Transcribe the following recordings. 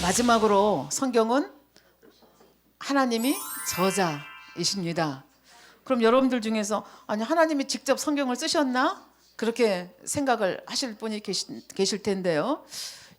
마지막으로 성경은 하나님이 저자이십니다. 그럼 여러분들 중에서 아니 하나님이 직접 성경을 쓰셨나? 그렇게 생각을 하실 분이 계실 텐데요.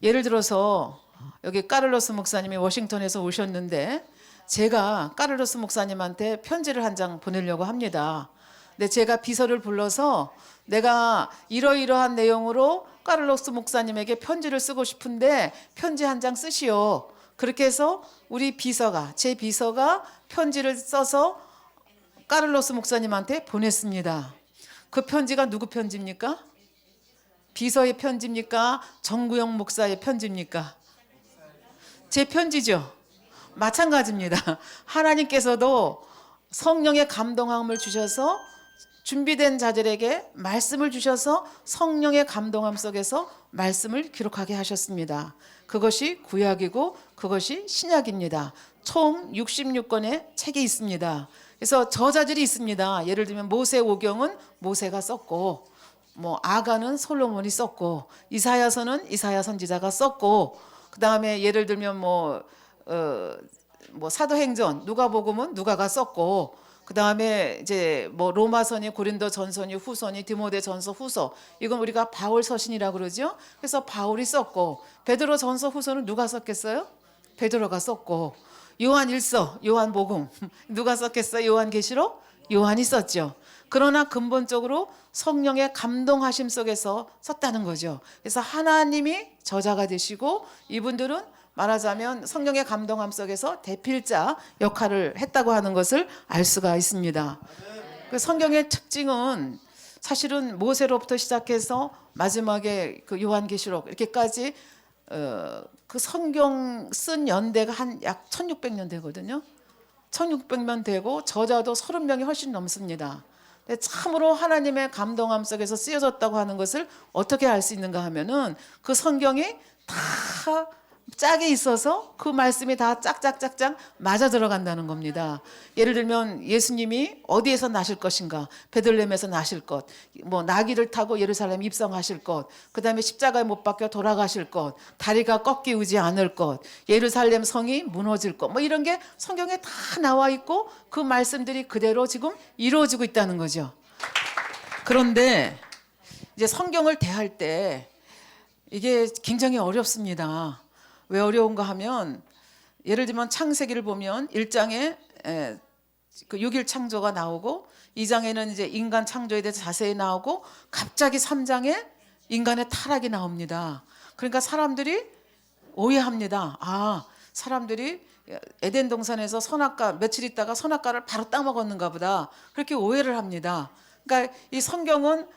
예를 들어서 여기 까를로스 목사님이 워싱턴에서 오셨는데 제가 까를로스 목사님한테 편지를 한 장 보내려고 합니다. 근데 제가 비서를 불러서 내가 이러이러한 내용으로 까를로스 목사님에게 편지를 쓰고 싶은데 편지 한 장 쓰시오. 그렇게 해서 우리 비서가 제 비서가 편지를 써서 까를로스 목사님한테 보냈습니다. 그 편지가 누구 편지입니까? 비서의 편지입니까? 정구영 목사의 편지입니까? 제 편지죠. 마찬가지입니다. 하나님께서도 성령의 감동함을 주셔서 준비된 자들에게 말씀을 주셔서 성령의 감동함 속에서 말씀을 기록하게 하셨습니다. 그것이 구약이고 그것이 신약입니다. 총 66권의 책이 있습니다. 그래서 저자들이 있습니다. 예를 들면 모세오경은 모세가 썼고 뭐 아가는 솔로몬이 썼고 이사야서는 이사야 선지자가 썼고 그다음에 예를 들면 뭐 사도행전 누가복음은 누가가 썼고 그다음에 이제 뭐 로마서니 고린도전서니 후서니 디모데전서 후서 이건 우리가 바울 서신이라고 그러죠. 그래서 바울이 썼고 베드로전서 후서는 누가 썼겠어요? 베드로가 썼고 요한일서 요한복음 누가 썼겠어요? 요한계시록 요한이 썼죠. 그러나 근본적으로 성령의 감동하심 속에서 썼다는 거죠. 그래서 하나님이 저자가 되시고 이분들은 말하자면 성령의 감동함 속에서 대필자 역할을 했다고 하는 것을 알 수가 있습니다. 그 성경의 특징은 사실은 모세로부터 시작해서 마지막에 그 요한계시록 이렇게까지 그 성경 쓴 연대가 한 약 1600년 되거든요. 1600년 되고 저자도 30명이 훨씬 넘습니다. 근데 참으로 하나님의 감동함 속에서 쓰여졌다고 하는 것을 어떻게 알 수 있는가 하면은 그 성경이 다 짝에 있어서 그 말씀이 다 짝짝짝짝 맞아 들어간다는 겁니다. 예를 들면 예수님이 어디에서 나실 것인가? 베들레헴에서 나실 것, 뭐 나귀를 타고 예루살렘 입성하실 것, 그 다음에 십자가에 못 박혀 돌아가실 것, 다리가 꺾이지 않을 것, 예루살렘 성이 무너질 것, 뭐 이런 게 성경에 다 나와 있고 그 말씀들이 그대로 지금 이루어지고 있다는 거죠. 그런데 이제 성경을 대할 때 이게 굉장히 어렵습니다. 왜 어려운가 하면 예를 들면 창세기를 보면 1장에 그 6일 창조가 나오고 2장에는 이제 인간 창조에 대해서 자세히 나오고 갑자기 3장에 인간의 타락이 나옵니다. 그러니까 사람들이 오해합니다. 아, 사람들이 에덴 동산에서 선악과 며칠 있다가 선악과를 바로 따먹었는가 보다. 그렇게 오해를 합니다. 그러니까 이 성경은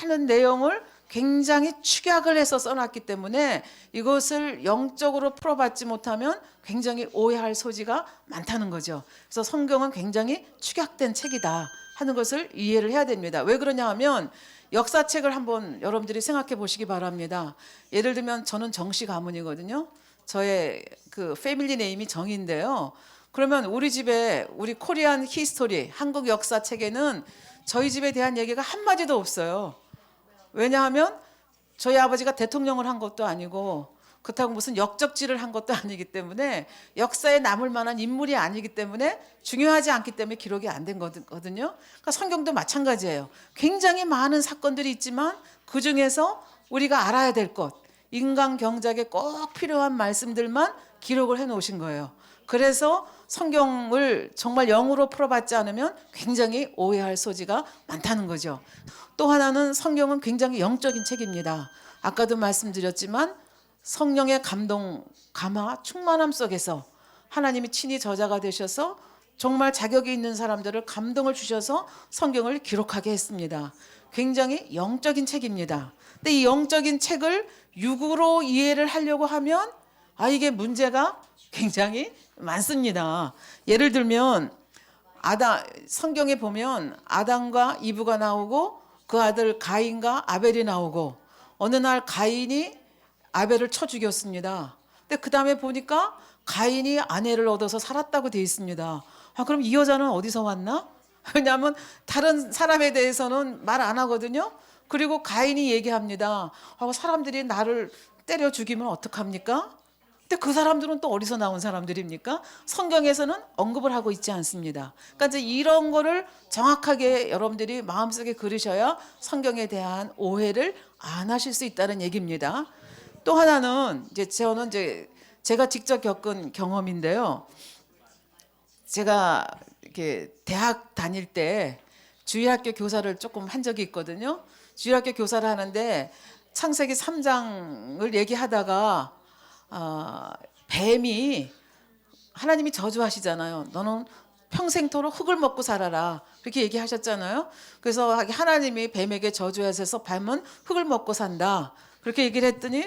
많은 내용을 굉장히 축약을 해서 써놨기 때문에 이것을 영적으로 풀어받지 못하면 굉장히 오해할 소지가 많다는 거죠. 그래서 성경은 굉장히 축약된 책이다 하는 것을 이해를 해야 됩니다. 왜 그러냐 하면 역사책을 한번 여러분들이 생각해 보시기 바랍니다. 예를 들면 저는 정씨 가문이거든요. 저의 그 패밀리 네임이 정인데요. 그러면 우리 집에 우리 코리안 히스토리 한국 역사책에는 저희 집에 대한 얘기가 한마디도 없어요. 왜냐하면 저희 아버지가 대통령을 한 것도 아니고 그렇다고 무슨 역적질을 한 것도 아니기 때문에 역사에 남을 만한 인물이 아니기 때문에 중요하지 않기 때문에 기록이 안 된 거거든요. 그러니까 성경도 마찬가지예요. 굉장히 많은 사건들이 있지만 그중에서 우리가 알아야 될 것, 인간 경작에 꼭 필요한 말씀들만 기록을 해놓으신 거예요. 그래서 성경을 정말 영으로 풀어받지 않으면 굉장히 오해할 소지가 많다는 거죠. 또 하나는 성경은 굉장히 영적인 책입니다. 아까도 말씀드렸지만 성령의 감동, 감화, 충만함 속에서 하나님이 친히 저자가 되셔서 정말 자격이 있는 사람들을 감동을 주셔서 성경을 기록하게 했습니다. 굉장히 영적인 책입니다. 근데 이 영적인 책을 육으로 이해를 하려고 하면 이게 문제가 굉장히 많습니다. 예를 들면 성경에 보면 아담과 이브가 나오고 그 아들 가인과 아벨이 나오고 어느 날 가인이 아벨을 쳐 죽였습니다. 근데 그 다음에 보니까 가인이 아내를 얻어서 살았다고 되어 있습니다. 그럼 이 여자는 어디서 왔나? 왜냐하면 다른 사람에 대해서는 말 안 하거든요. 그리고 가인이 얘기합니다. 사람들이 나를 때려 죽이면 어떡합니까? 근데 그 사람들은 또 어디서 나온 사람들입니까? 성경에서는 언급을 하고 있지 않습니다. 그러니까 이제 이런 거를 정확하게 여러분들이 마음속에 그리셔야 성경에 대한 오해를 안 하실 수 있다는 얘기입니다. 또 하나는 이제 저는 이제 제가 직접 겪은 경험인데요. 제가 이렇게 대학 다닐 때 주일학교 교사를 조금 한 적이 있거든요. 주일학교 교사를 하는데 창세기 3장을 얘기하다가 뱀이 하나님이 저주하시잖아요. 너는 평생토록 흙을 먹고 살아라. 그렇게 얘기하셨잖아요. 그래서 하나님이 뱀에게 저주하셔서 뱀은 흙을 먹고 산다. 그렇게 얘기를 했더니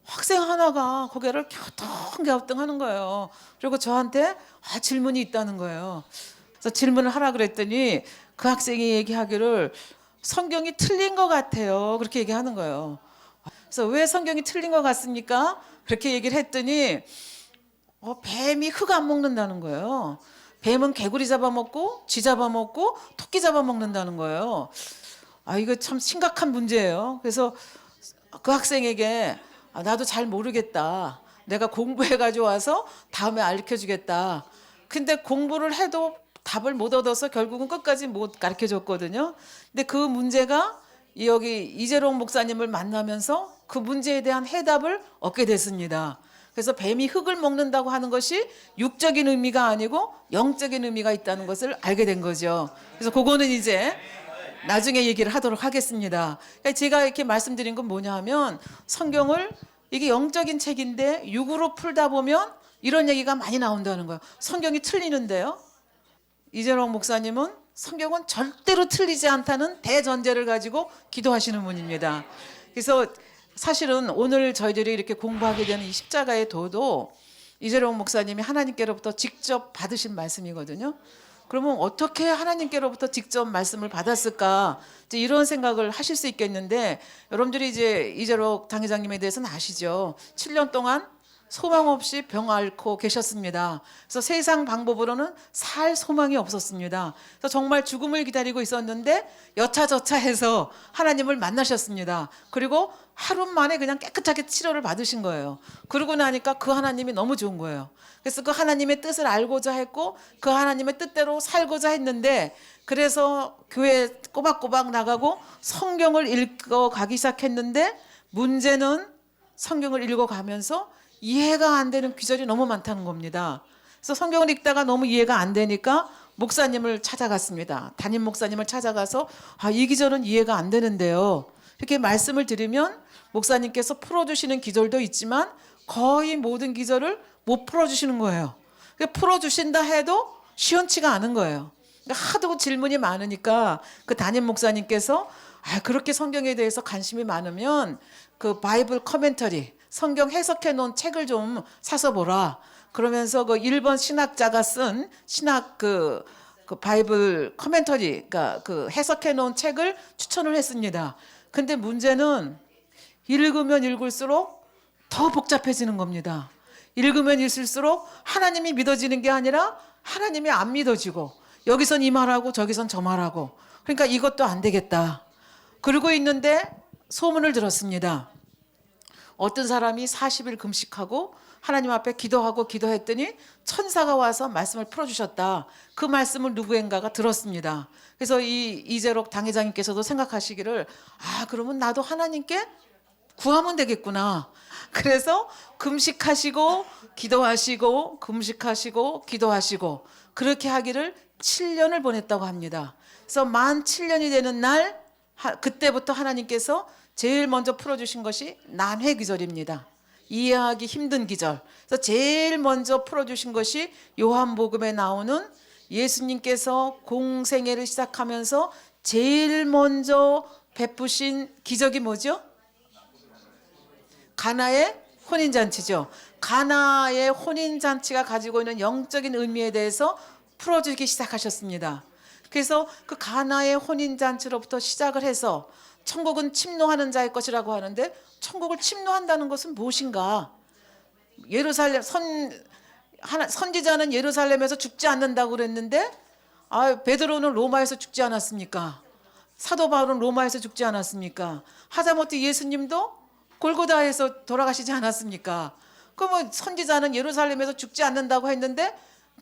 학생 하나가 고개를 갸우뚱갸우뚱 하는 거예요. 그리고 저한테 질문이 있다는 거예요. 그래서 질문을 하라 그랬더니 그 학생이 얘기하기를 성경이 틀린 것 같아요. 그렇게 얘기하는 거예요. 그래서 왜 성경이 틀린 것 같습니까? 그렇게 얘기를 했더니 뱀이 흙 안 먹는다는 거예요. 뱀은 개구리 잡아먹고 쥐 잡아먹고 토끼 잡아먹는다는 거예요. 이거 참 심각한 문제예요. 그래서 그 학생에게 나도 잘 모르겠다. 내가 공부해가지고 와서 다음에 알려주겠다. 근데 공부를 해도 답을 못 얻어서 결국은 끝까지 못 가르쳐줬거든요. 근데 그 문제가 여기 이재롱 목사님을 만나면서 그 문제에 대한 해답을 얻게 됐습니다. 그래서 뱀이 흙을 먹는다고 하는 것이 육적인 의미가 아니고 영적인 의미가 있다는 것을 알게 된 거죠. 그래서 그거는 이제 나중에 얘기를 하도록 하겠습니다. 그러니까 제가 이렇게 말씀드린 건 뭐냐 하면 성경을 이게 영적인 책인데 육으로 풀다 보면 이런 얘기가 많이 나온다는 거예요. 성경이 틀리는데요. 이재롱 목사님은 성경은 절대로 틀리지 않다는 대전제를 가지고 기도하시는 분입니다. 그래서 사실은 오늘 저희들이 이렇게 공부하게 되는 이 십자가의 도도 이재롱 목사님이 하나님께로부터 직접 받으신 말씀이거든요. 그러면 어떻게 하나님께로부터 직접 말씀을 받았을까? 이제 이런 생각을 하실 수 있겠는데 여러분들이 이제 이재록 당회장님에 대해서는 아시죠? 7년 동안 소망 없이 병 앓고 계셨습니다. 그래서 세상 방법으로는 살 소망이 없었습니다. 그래서 정말 죽음을 기다리고 있었는데 여차저차해서 하나님을 만나셨습니다. 그리고 하루 만에 그냥 깨끗하게 치료를 받으신 거예요. 그러고 나니까 그 하나님이 너무 좋은 거예요. 그래서 그 하나님의 뜻을 알고자 했고 그 하나님의 뜻대로 살고자 했는데 그래서 교회 꼬박꼬박 나가고 성경을 읽어가기 시작했는데 문제는 성경을 읽어가면서 이해가 안 되는 구절이 너무 많다는 겁니다. 그래서 성경을 읽다가 너무 이해가 안 되니까 목사님을 찾아갔습니다. 담임 목사님을 찾아가서 이 기절은 이해가 안 되는데요. 이렇게 말씀을 드리면 목사님께서 풀어주시는 기절도 있지만 거의 모든 기절을 못 풀어주시는 거예요. 풀어주신다 해도 시원치가 않은 거예요. 하도 질문이 많으니까 그 담임 목사님께서 그렇게 성경에 대해서 관심이 많으면 그 바이블 커멘터리 성경 해석해 놓은 책을 좀 사서 보라. 그러면서 그 일본 신학자가 쓴 신학 그 바이블 커멘터리 그러니까 그 해석해 놓은 책을 추천을 했습니다. 근데 문제는 읽으면 읽을수록 더 복잡해지는 겁니다. 읽으면 읽을수록 하나님이 믿어지는 게 아니라 하나님이 안 믿어지고 여기선 이 말하고 저기선 저 말하고 그러니까 이것도 안 되겠다. 그러고 있는데 소문을 들었습니다. 어떤 사람이 40일 금식하고 하나님 앞에 기도하고 기도했더니 천사가 와서 말씀을 풀어주셨다. 그 말씀을 누구인가가 들었습니다. 그래서 이재록 당회장님께서도 생각하시기를 그러면 나도 하나님께 구하면 되겠구나. 그래서 금식하시고 기도하시고 금식하시고 기도하시고 그렇게 하기를 7년을 보냈다고 합니다. 그래서 만 7년이 되는 날 그때부터 하나님께서 제일 먼저 풀어주신 것이 난회 기절입니다. 이해하기 힘든 기절. 그래서 제일 먼저 풀어주신 것이 요한복음에 나오는 예수님께서 공생애를 시작하면서 제일 먼저 베푸신 기적이 뭐죠? 가나의 혼인잔치죠. 가나의 혼인잔치가 가지고 있는 영적인 의미에 대해서 풀어주기 시작하셨습니다. 그래서 그 가나의 혼인잔치로부터 시작을 해서 천국은 침노하는 자의 것이라고 하는데 천국을 침노한다는 것은 무엇인가? 예루살렘 선지자는 예루살렘에서 죽지 않는다고 그랬는데 베드로는 로마에서 죽지 않았습니까? 사도 바울은 로마에서 죽지 않았습니까? 하다못해 예수님도 골고다에서 돌아가시지 않았습니까? 그러면 선지자는 예루살렘에서 죽지 않는다고 했는데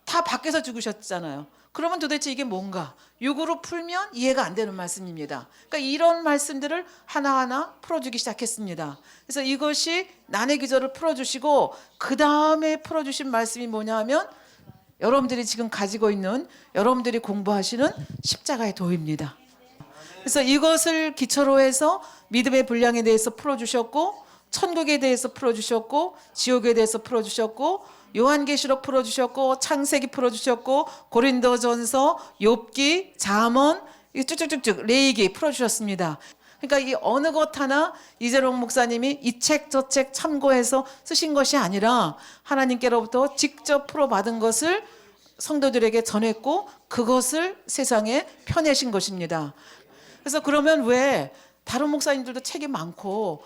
다 밖에서 죽으셨잖아요. 그러면 도대체 이게 뭔가? 육으로 풀면 이해가 안 되는 말씀입니다. 그러니까 이런 말씀들을 하나하나 풀어주기 시작했습니다. 그래서 이것이 난의 기저를 풀어주시고 그 다음에 풀어주신 말씀이 뭐냐 하면 여러분들이 지금 가지고 있는 여러분들이 공부하시는 십자가의 도입니다. 그래서 이것을 기초로 해서 믿음의 분량에 대해서 풀어주셨고 천국에 대해서 풀어주셨고 지옥에 대해서 풀어주셨고 요한계시록 풀어주셨고 창세기 풀어주셨고 고린도전서 욥기 잠언 쭉쭉쭉쭉 레위기 풀어주셨습니다. 그러니까 이 어느 것 하나 이재롱 목사님이 이 책 저 책 참고해서 쓰신 것이 아니라 하나님께로부터 직접 풀어받은 것을 성도들에게 전했고 그것을 세상에 펴내신 것입니다. 그래서 그러면 왜 다른 목사님들도 책이 많고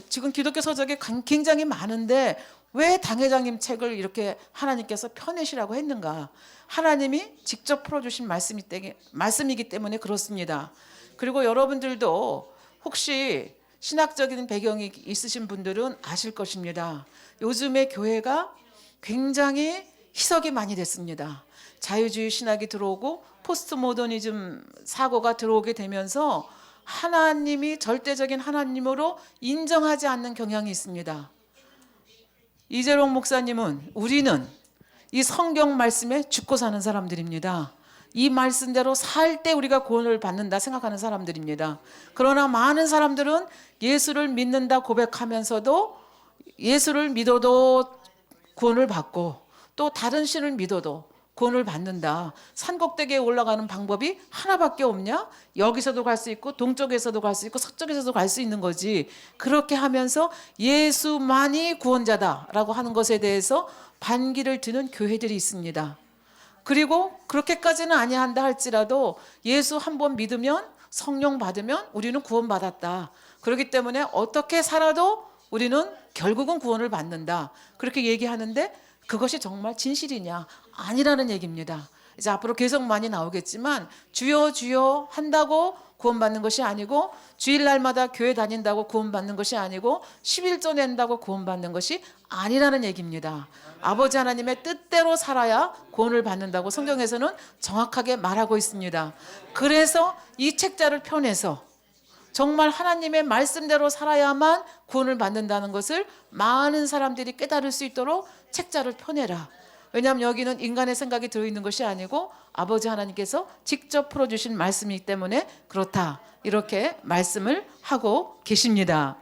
지금 기독교 서적이 굉장히 많은데 왜 당회장님 책을 이렇게 하나님께서 펴내시라고 했는가? 하나님이 직접 풀어주신 말씀이기 때문에 그렇습니다. 그리고 여러분들도 혹시 신학적인 배경이 있으신 분들은 아실 것입니다. 요즘에 교회가 굉장히 희석이 많이 됐습니다. 자유주의 신학이 들어오고 포스트 모더니즘 사고가 들어오게 되면서 하나님이 절대적인 하나님으로 인정하지 않는 경향이 있습니다. 이재롱 목사님은 우리는 이 성경 말씀에 죽고 사는 사람들입니다. 이 말씀대로 살 때 우리가 구원을 받는다 생각하는 사람들입니다. 그러나 많은 사람들은 예수를 믿는다 고백하면서도 예수를 믿어도 구원을 받고 또 다른 신을 믿어도 구원을 받는다. 산꼭대기에 올라가는 방법이 하나밖에 없냐? 여기서도 갈 수 있고 동쪽에서도 갈 수 있고 서쪽에서도 갈 수 있는 거지. 그렇게 하면서 예수만이 구원자다라고 하는 것에 대해서 반기를 드는 교회들이 있습니다. 그리고 그렇게까지는 아니한다 할지라도 예수 한 번 믿으면 성령 받으면 우리는 구원받았다. 그렇기 때문에 어떻게 살아도 우리는 결국은 구원을 받는다. 그렇게 얘기하는데 그것이 정말 진실이냐? 아니라는 얘기입니다. 이제 앞으로 계속 많이 나오겠지만 주여 주여 한다고 구원받는 것이 아니고 주일날마다 교회 다닌다고 구원받는 것이 아니고 11조 낸다고 구원받는 것이 아니라는 얘기입니다. 아버지 하나님의 뜻대로 살아야 구원을 받는다고 성경에서는 정확하게 말하고 있습니다. 그래서 이 책자를 펴내서 정말 하나님의 말씀대로 살아야만 구원을 받는다는 것을 많은 사람들이 깨달을 수 있도록 책자를 펴내라. 왜냐하면 여기는 인간의 생각이 들어있는 것이 아니고 아버지 하나님께서 직접 풀어주신 말씀이기 때문에 그렇다. 이렇게 말씀을 하고 계십니다.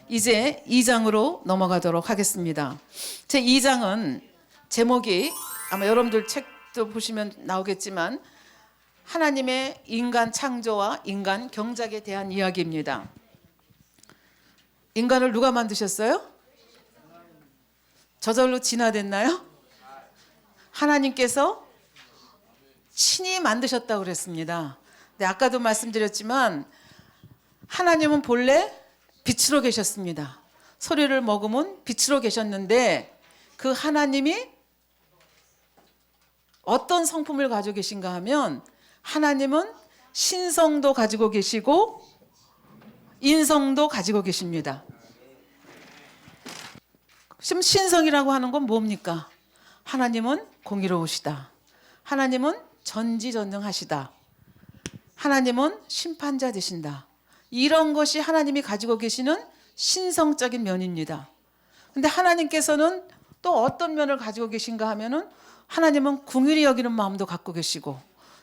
이제 2장으로 넘어가도록 하겠습니다. 제 2장은 제목이 아마 여러분들 책도 보시면 나오겠지만 하나님의 인간 창조와 인간 경작에 대한 이야기입니다. 인간을 누가 만드셨어요? 저절로 진화됐나요? 하나님께서 친히 만드셨다고 그랬습니다. 근데 아까도 말씀드렸지만 하나님은 본래 빛으로 계셨습니다. 소리를 머금은 빛으로 계셨는데 그 하나님이 어떤 성품을 가지고 계신가 하면 하나님은 신성도 가지고 계시고 인성도 가지고 계십니다. 지금 신성이라고 하는 건 뭡니까? 하나님은 공의로우시다. 하나님은 전지전능하시다. 하나님은 심판자 되신다. 이런 것이 하나님이 가지고 계시는 신성적인 면입니다. 근데 하나님께서는 또 어떤 면을 가지고 계신가 하면은 하나님은 긍휼히 여기는 마음도 갖고 계시고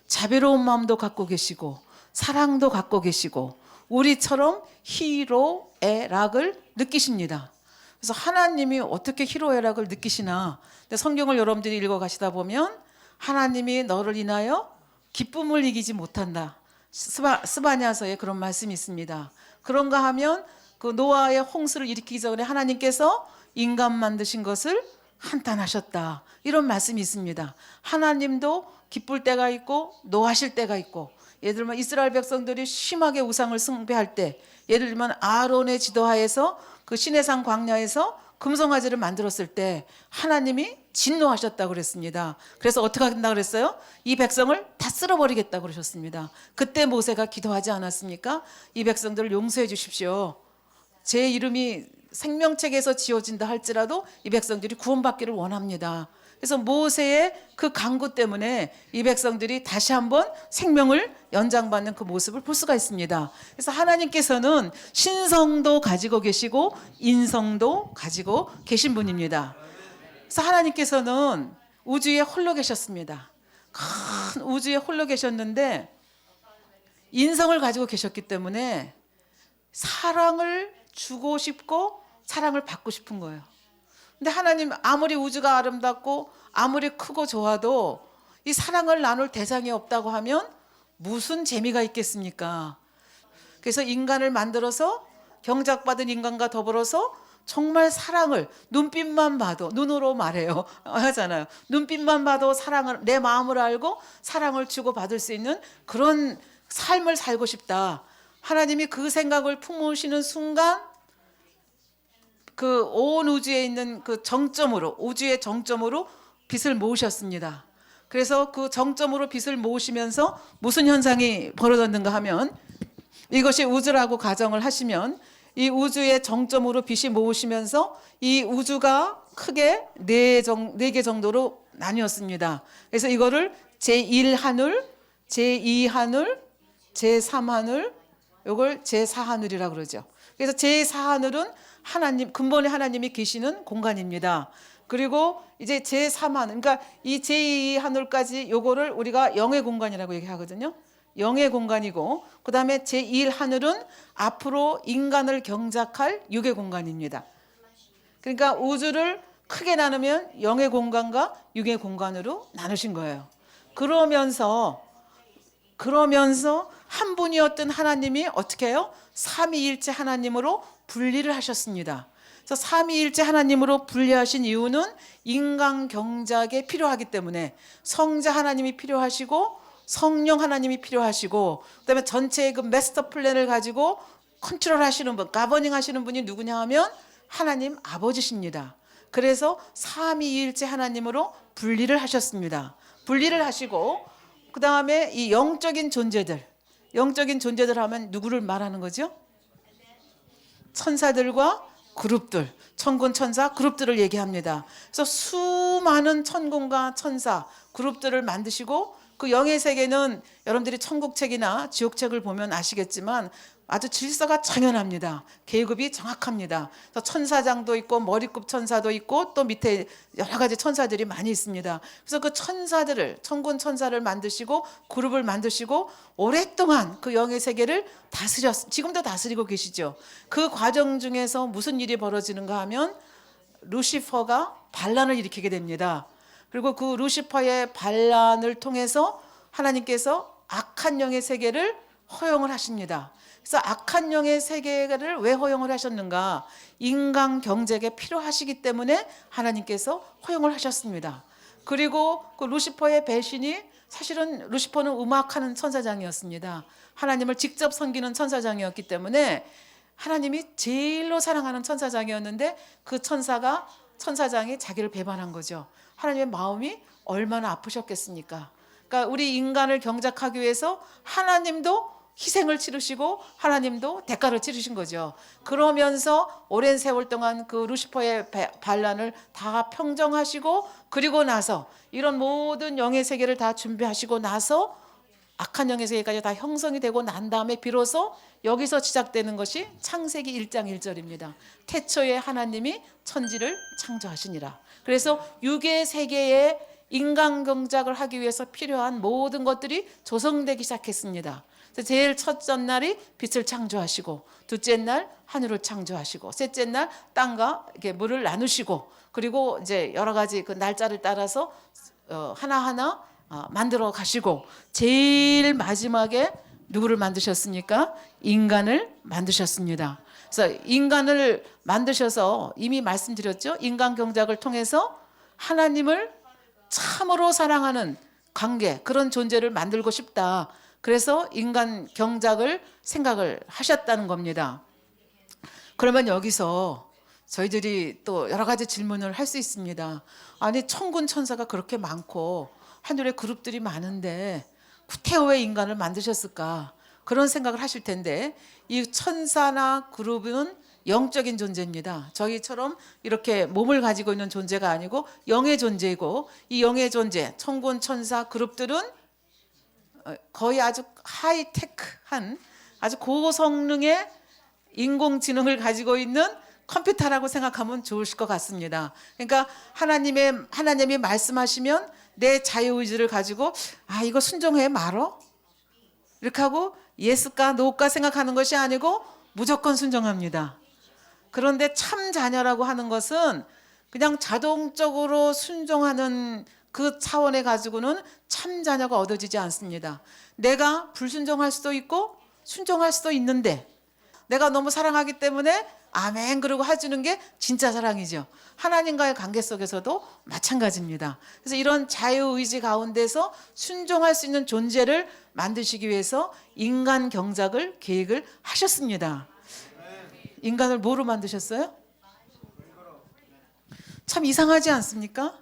자비로운 마음도 갖고 계시고 사랑도 갖고 계시고 우리처럼 희로애락을 느끼십니다. 그래서 하나님이 어떻게 희로애락을 느끼시나? 근데 성경을 여러분들이 읽어 가시다 보면 하나님이 너를 인하여 기쁨을 이기지 못한다. 스바냐서에 그런 말씀이 있습니다. 그런가 하면 그 노아의 홍수를 일으키기 전에 하나님께서 인간 만드신 것을 한탄하셨다. 이런 말씀이 있습니다. 하나님도 기쁠 때가 있고 노하실 때가 있고, 예를 들면 이스라엘 백성들이 심하게 우상을 숭배할 때, 예를 들면 아론의 지도하에서 그 시내산 광야에서 금송아지를 만들었을 때 하나님이 진노하셨다고 그랬습니다. 그래서 어떻게 한다고 그랬어요? 이 백성을 다 쓸어버리겠다고 그러셨습니다. 그때 모세가 기도하지 않았습니까? 이 백성들을 용서해 주십시오. 제 이름이 생명책에서 지어진다 할지라도 이 백성들이 구원받기를 원합니다. 그래서 모세의 그 간구 때문에 이 백성들이 다시 한번 생명을 연장받는 그 모습을 볼 수가 있습니다. 그래서 하나님께서는 신성도 가지고 계시고 인성도 가지고 계신 분입니다. 그래서 하나님께서는 우주에 홀로 계셨습니다. 큰 우주에 홀로 계셨는데 인성을 가지고 계셨기 때문에 사랑을 주고 싶고 사랑을 받고 싶은 거예요. 근데 하나님 아무리 우주가 아름답고 아무리 크고 좋아도 이 사랑을 나눌 대상이 없다고 하면 무슨 재미가 있겠습니까? 그래서 인간을 만들어서 경작받은 인간과 더불어서 정말 사랑을 눈빛만 봐도 눈으로 말해요 하잖아요. 눈빛만 봐도 사랑을 내 마음을 알고 사랑을 주고 받을 수 있는 그런 삶을 살고 싶다. 하나님이 그 생각을 품으시는 순간 그 온 우주에 있는 그 정점으로 우주의 정점으로 빛을 모으셨습니다. 그래서 그 정점으로 빛을 모으시면서 무슨 현상이 벌어졌는가 하면 이것이 우주라고 가정을 하시면 이 우주의 정점으로 빛이 모으시면서 이 우주가 크게 네 개 정도로 나뉘었습니다. 그래서 이거를 제1하늘, 제2하늘, 제3하늘, 이걸 제4하늘이라고 그러죠. 그래서 제4하늘은 하나님, 근본의 하나님이 계시는 공간입니다. 그리고 이제 제3하늘, 그러니까 이 제2하늘까지 요거를 우리가 영의 공간이라고 얘기하거든요. 영의 공간이고, 그 다음에 제1하늘은 앞으로 인간을 경작할 육의 공간입니다. 그러니까 우주를 크게 나누면 영의 공간과 육의 공간으로 나누신 거예요. 그러면서 한 분이었던 하나님이 어떻게 해요? 삼위일체 하나님으로 분리를 하셨습니다. 그래서 삼위일체 하나님으로 분리하신 이유는 인간 경작에 필요하기 때문에 성자 하나님이 필요하시고 성령 하나님이 필요하시고 그다음에 전체의 그 마스터 플랜을 가지고 컨트롤 하시는 분, 가버닝 하시는 분이 누구냐 하면 하나님 아버지십니다. 그래서 삼위일체 하나님으로 분리를 하셨습니다. 분리를 하시고 그 다음에 이 영적인 존재들 하면 누구를 말하는 거죠? 천사들과 그룹들, 천군 천사 그룹들을 얘기합니다. 그래서 수많은 천군과 천사 그룹들을 만드시고 그 영의 세계는 여러분들이 천국책이나 지옥책을 보면 아시겠지만 아주 질서가 정연합니다. 계급이 정확합니다. 그래서 천사장도 있고 머리급 천사도 있고 또 밑에 여러 가지 천사들이 많이 있습니다. 그래서 그 천사들을 천군 천사를 만드시고 그룹을 만드시고 오랫동안 그 영의 세계를 지금도 다스리고 계시죠. 그 과정 중에서 무슨 일이 벌어지는가 하면 루시퍼가 반란을 일으키게 됩니다. 그리고 그 루시퍼의 반란을 통해서 하나님께서 악한 영의 세계를 허용을 하십니다. 그래서 악한 영의 세계를 왜 허용을 하셨는가? 인간 경작에 필요하시기 때문에 하나님께서 허용을 하셨습니다. 그리고 그 루시퍼의 배신이 사실은 루시퍼는 음악하는 천사장이었습니다. 하나님을 직접 섬기는 천사장이었기 때문에 하나님이 제일로 사랑하는 천사장이었는데 그 천사장이 자기를 배반한 거죠. 하나님의 마음이 얼마나 아프셨겠습니까? 그러니까 우리 인간을 경작하기 위해서 하나님도 희생을 치르시고 하나님도 대가를 치르신 거죠. 그러면서 오랜 세월 동안 그 루시퍼의 반란을 다 평정하시고 그리고 나서 이런 모든 영의 세계를 다 준비하시고 나서 악한 영의 세계까지 다 형성이 되고 난 다음에 비로소 여기서 시작되는 것이 창세기 1장 1절입니다. 태초에 하나님이 천지를 창조하시니라. 그래서 육의 세계에 인간 경작을 하기 위해서 필요한 모든 것들이 조성되기 시작했습니다. 제일 첫째 날이 빛을 창조하시고 둘째 날 하늘을 창조하시고 셋째 날 땅과 이렇게 물을 나누시고 그리고 이제 여러 가지 그 날짜를 따라서 하나하나 만들어 가시고 제일 마지막에 누구를 만드셨습니까? 인간을 만드셨습니다. 그래서 인간을 만드셔서 이미 말씀드렸죠. 인간 경작을 통해서 하나님을 참으로 사랑하는 관계 그런 존재를 만들고 싶다. 그래서 인간 경작을 생각을 하셨다는 겁니다. 그러면 여기서 저희들이 또 여러 가지 질문을 할 수 있습니다. 아니 천군 천사가 그렇게 많고 하늘에 그룹들이 많은데 구태여의 인간을 만드셨을까? 그런 생각을 하실 텐데 이 천사나 그룹은 영적인 존재입니다. 저희처럼 이렇게 몸을 가지고 있는 존재가 아니고 영의 존재이고, 이 영의 존재, 천군 천사 그룹들은 거의 아주 하이테크한 아주 고성능의 인공지능을 가지고 있는 컴퓨터라고 생각하면 좋으실 것 같습니다. 그러니까 하나님이 말씀하시면 내 자유의지를 가지고 이거 순종해 말어? 이렇게 하고 예스까 노까 생각하는 것이 아니고 무조건 순종합니다. 그런데 참 자녀라고 하는 것은 그냥 자동적으로 순종하는 그 차원에 가지고는 참 자녀가 얻어지지 않습니다. 내가 불순종할 수도 있고 순종할 수도 있는데, 내가 너무 사랑하기 때문에 아멘 그러고 해주는 게 진짜 사랑이죠. 하나님과의 관계 속에서도 마찬가지입니다. 그래서 이런 자유의지 가운데서 순종할 수 있는 존재를 만드시기 위해서 인간 경작을 계획을 하셨습니다. 인간을 뭐로 만드셨어요? 참 이상하지 않습니까?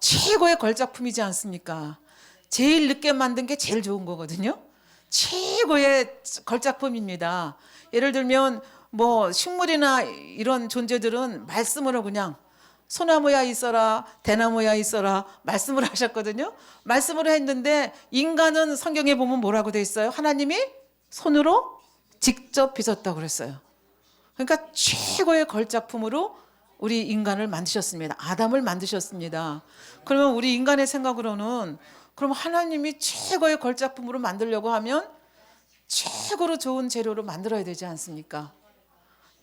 최고의 걸작품이지 않습니까? 제일 늦게 만든 게 제일 좋은 거거든요. 최고의 걸작품입니다. 예를 들면 뭐 식물이나 이런 존재들은 말씀으로 그냥 소나무야 있어라, 대나무야 있어라 말씀을 하셨거든요. 말씀으로 했는데 인간은 성경에 보면 뭐라고 돼 있어요? 하나님이 손으로 직접 빚었다고 그랬어요. 그러니까 최고의 걸작품으로 우리 인간을 만드셨습니다. 아담을 만드셨습니다. 그러면 우리 인간의 생각으로는 그럼 하나님이 최고의 걸작품으로 만들려고 하면 최고로 좋은 재료로 만들어야 되지 않습니까?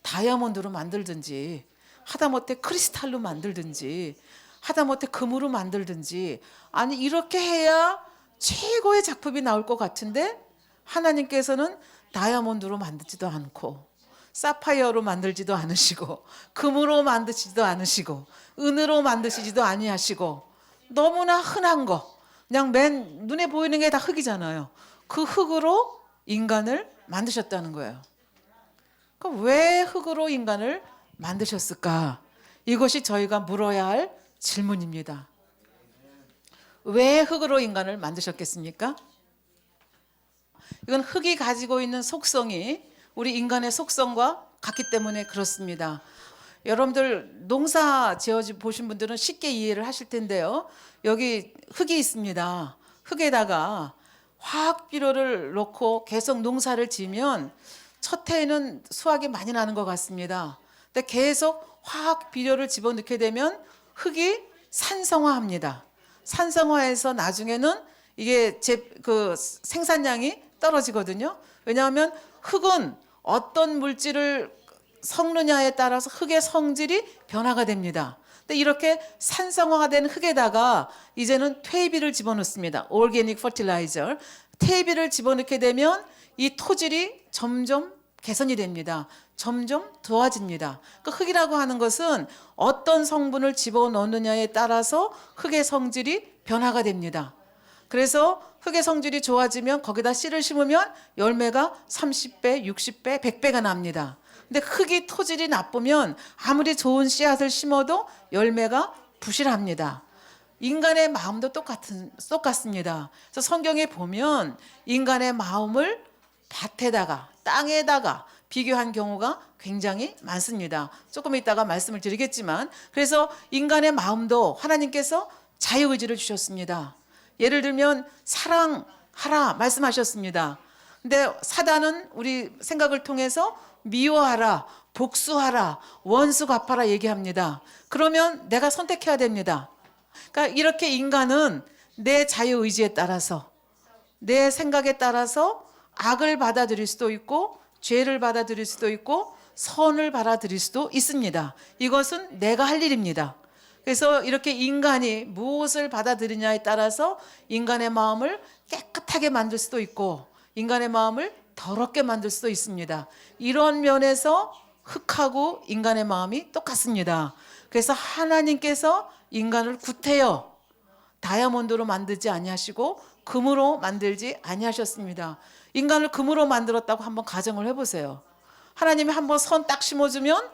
다이아몬드로 만들든지, 하다못해 크리스탈로 만들든지, 하다못해 금으로 만들든지, 아니 이렇게 해야 최고의 작품이 나올 것 같은데 하나님께서는 다이아몬드로 만들지도 않고 사파이어로 만들지도 않으시고 금으로 만드시지도 않으시고 은으로 만드시지도 아니하시고 너무나 흔한 거, 그냥 맨 눈에 보이는 게 다 흙이잖아요. 그 흙으로 인간을 만드셨다는 거예요. 그럼 왜 흙으로 인간을 만드셨을까? 이것이 저희가 물어야 할 질문입니다. 왜 흙으로 인간을 만드셨겠습니까? 이건 흙이 가지고 있는 속성이 우리 인간의 속성과 같기 때문에 그렇습니다. 여러분들 농사 지어 보신 분들은 쉽게 이해를 하실 텐데요. 여기 흙이 있습니다. 흙에다가 화학 비료를 넣고 계속 농사를 지으면 첫 해에는 수확이 많이 나는 것 같습니다. 근데 계속 화학 비료를 집어넣게 되면 흙이 산성화합니다. 산성화해서 나중에는 이게 그 생산량이 떨어지거든요. 왜냐하면 흙은 어떤 물질을 섞느냐에 따라서 흙의 성질이 변화가 됩니다. 근데 이렇게 산성화가 된 흙에다가 이제는 퇴비를 집어넣습니다. 오르게닉 퍼틸라이저. 퇴비를 집어넣게 되면 이 토질이 점점 개선이 됩니다. 점점 좋아집니다. 그 흙이라고 하는 것은 어떤 성분을 집어넣느냐에 따라서 흙의 성질이 변화가 됩니다. 그래서 흙의 성질이 좋아지면 거기다 씨를 심으면 열매가 30배, 60배, 100배가 납니다. 근데 흙이 토질이 나쁘면 아무리 좋은 씨앗을 심어도 열매가 부실합니다. 인간의 마음도 똑같습니다. 그래서 성경에 보면 인간의 마음을 밭에다가 땅에다가 비교한 경우가 굉장히 많습니다. 조금 이따가 말씀을 드리겠지만, 그래서 인간의 마음도 하나님께서 자유의지를 주셨습니다. 예를 들면 사랑하라 말씀하셨습니다. 근데 사단은 우리 생각을 통해서 미워하라, 복수하라, 원수 갚아라 얘기합니다. 그러면 내가 선택해야 됩니다. 그러니까 이렇게 인간은 내 자유의지에 따라서, 내 생각에 따라서 악을 받아들일 수도 있고 죄를 받아들일 수도 있고 선을 받아들일 수도 있습니다. 이것은 내가 할 일입니다. 그래서 이렇게 인간이 무엇을 받아들이냐에 따라서 인간의 마음을 깨끗하게 만들 수도 있고 인간의 마음을 더럽게 만들 수도 있습니다. 이런 면에서 흙하고 인간의 마음이 똑같습니다. 그래서 하나님께서 인간을 구태여 다이아몬드로 만들지 아니하시고 금으로 만들지 아니하셨습니다. 인간을 금으로 만들었다고 한번 가정을 해보세요. 하나님이 한번 선 딱 심어주면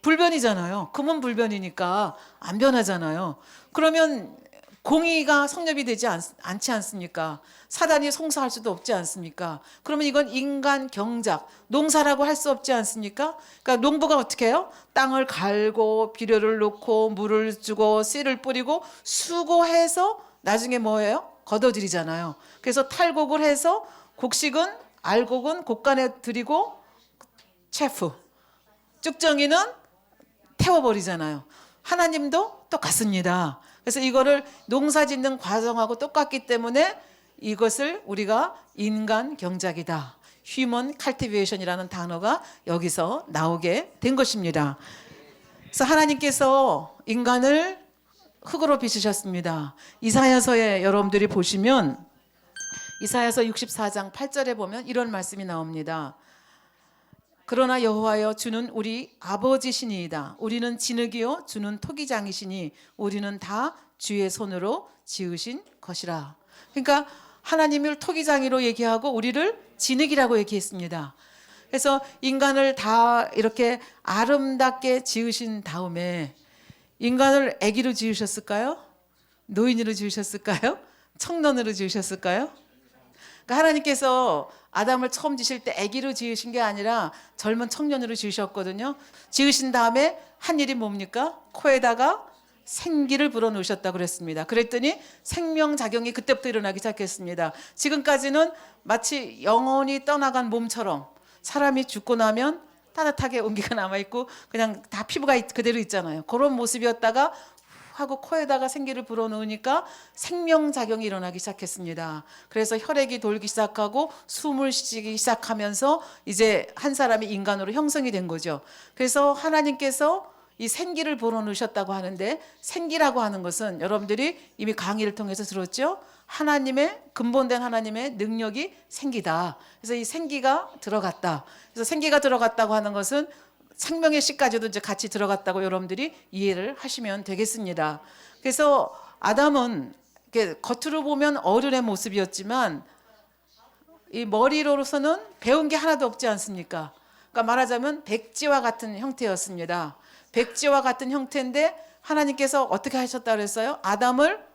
불변이잖아요. 금은 불변이니까 안 변하잖아요. 그러면 공의가 성립이 되지 않지 않습니까? 사단이 송사할 수도 없지 않습니까? 그러면 이건 인간 경작, 농사라고 할 수 없지 않습니까? 그러니까 농부가 어떻게 해요? 땅을 갈고 비료를 넣고 물을 주고 씨를 뿌리고 수고해서 나중에 뭐예요? 거둬들이잖아요. 그래서 탈곡을 해서 곡식은 알곡은 곡간에 들이고 체프, 쭉정이는 태워버리잖아요. 하나님도 똑같습니다. 그래서 이거를 농사 짓는 과정하고 똑같기 때문에 이것을 우리가 인간 경작이다. 휴먼 칼티베이션이라는 단어가 여기서 나오게 된 것입니다. 그래서 하나님께서 인간을 흙으로 빚으셨습니다. 이사야서에 여러분들이 보시면 이사야서 64장 8절에 보면 이런 말씀이 나옵니다. 그러나 여호와여 주는 우리 아버지시니이다. 우리는 진흙이요 주는 토기장이시니 우리는 다 주의 손으로 지으신 것이라. 그러니까 하나님을 토기장이로 얘기하고 우리를 진흙이라고 얘기했습니다. 그래서 인간을 다 이렇게 아름답게 지으신 다음에 인간을 아기로 지으셨을까요? 노인으로 지으셨을까요? 청년으로 지으셨을까요? 그러니까 하나님께서 아담을 처음 지실 때 아기로 지으신 게 아니라 젊은 청년으로 지으셨거든요. 지으신 다음에 한 일이 뭡니까? 코에다가 생기를 불어넣으셨다고 그랬습니다. 그랬더니 생명작용이 그때부터 일어나기 시작했습니다. 지금까지는 마치 영원히 떠나간 몸처럼 사람이 죽고 나면 따뜻하게 온기가 남아있고 그냥 다 피부가 그대로 있잖아요. 그런 모습이었다가 하고 코에다가 생기를 불어넣으니까 생명작용이 일어나기 시작했습니다. 그래서 혈액이 돌기 시작하고 숨을 쉬기 시작하면서 이제 한 사람이 인간으로 형성이 된 거죠. 그래서 하나님께서 이 생기를 불어넣으셨다고 하는데 생기라고 하는 것은 여러분들이 이미 강의를 통해서 들었죠. 하나님의 근본된 하나님의 능력이 생기다. 그래서 이 생기가 들어갔다. 그래서 생기가 들어갔다고 하는 것은 생명의 씨까지도 이제 같이 들어갔다고 여러분들이 이해를 하시면 되겠습니다. 그래서 아담은 이렇게 겉으로 보면 어른의 모습이었지만 이 머리로서는 배운 게 하나도 없지 않습니까? 그러니까 말하자면 백지와 같은 형태였습니다. 백지와 같은 형태인데 하나님께서 어떻게 하셨다 그랬어요? 아담을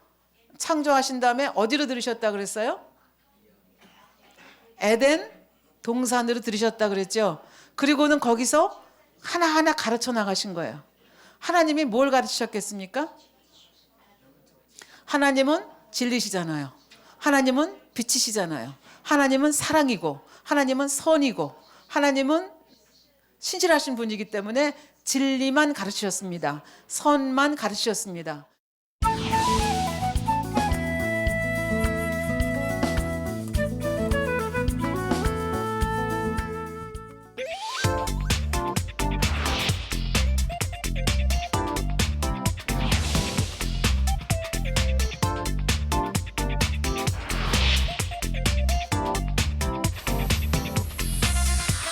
창조하신 다음에 어디로 들으셨다 그랬어요? 에덴 동산으로 들으셨다 그랬죠. 그리고는 거기서 하나하나 가르쳐 나가신 거예요. 하나님이 뭘 가르치셨겠습니까? 하나님은 진리시잖아요. 하나님은 빛이시잖아요. 하나님은 사랑이고 하나님은 선이고 하나님은 신실하신 분이기 때문에 진리만 가르치셨습니다. 선만 가르치셨습니다.